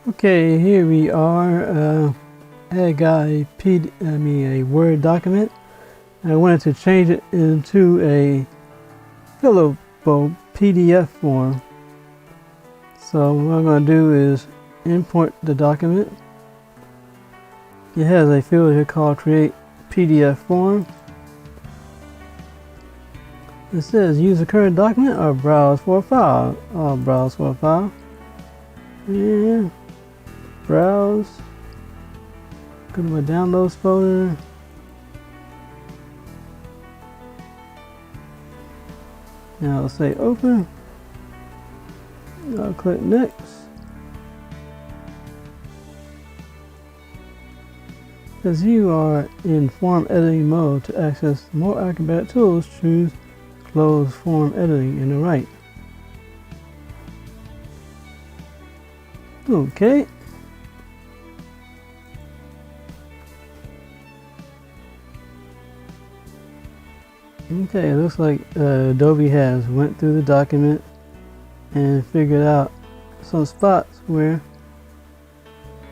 Okay, here we are. I got a Word document. I wanted to change it into a fillable PDF form. So what I'm going to do is import the document. It has a field here called Create PDF Form. It says use the current document or browse for a file. I'll browse for a file. And browse. Go to my downloads folder. Now I'll say open. I'll click next. As you are in form editing mode, to access more Acrobat tools, choose close form editing in the right. Okay. Okay, it looks like Adobe has went through the document and figured out some spots where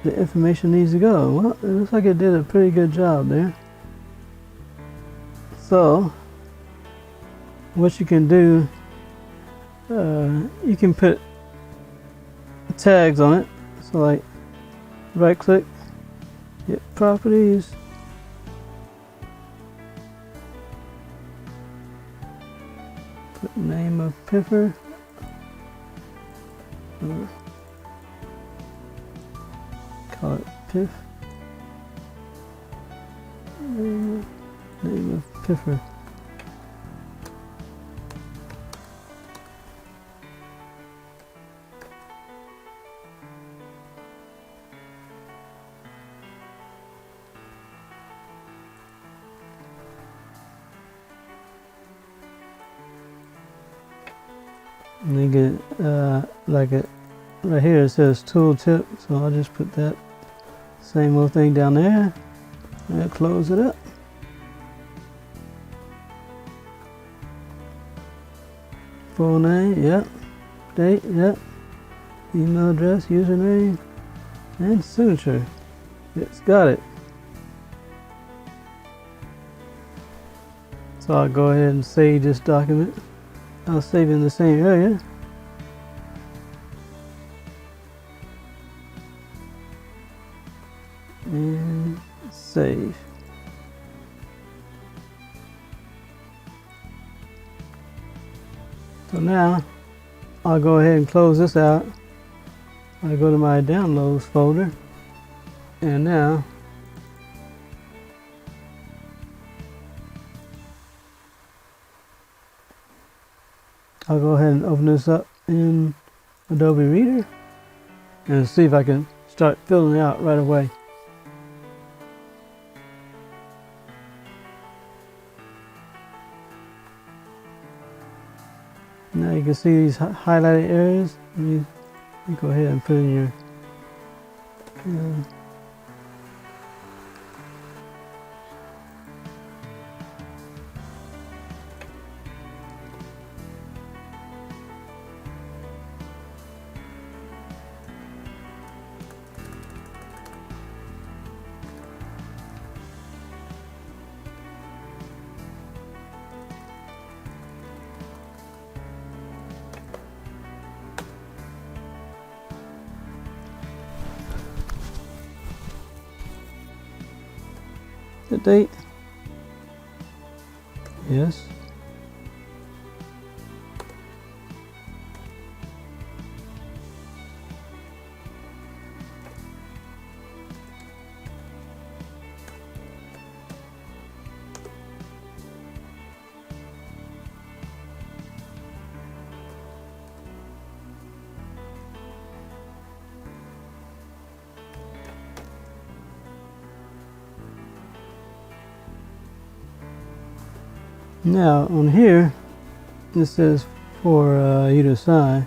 the information needs to go. Well, it looks like it did a pretty good job there. So, what you can do, you can put tags on it. So like, right click, hit properties, put name of mp4, call it piff, name of mp4. And then get like it right here, it says tooltip, so I'll just put that same old thing down there and close it up. Full name, yep. Date, yep. Email address, username, and signature. It's got it. So I'll go ahead and save this document. I'll save it in the same area. And save. So now I'll go ahead and close this out. I'll go to my downloads folder, and now I'll go ahead and open this up in Adobe Reader and see if I can start filling it out right away. Now you can see these highlighted areas. You go ahead and put in your the date. Yes. Now on here, it says for you to sign.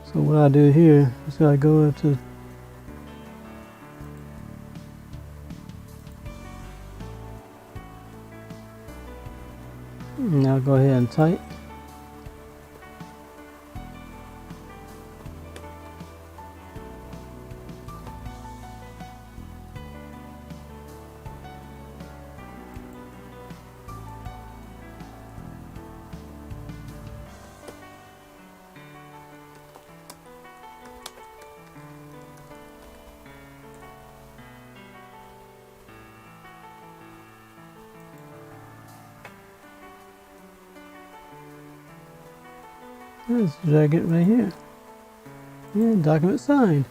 So what I do here is I go up to now go ahead and type. Let's drag it right here. And document signed.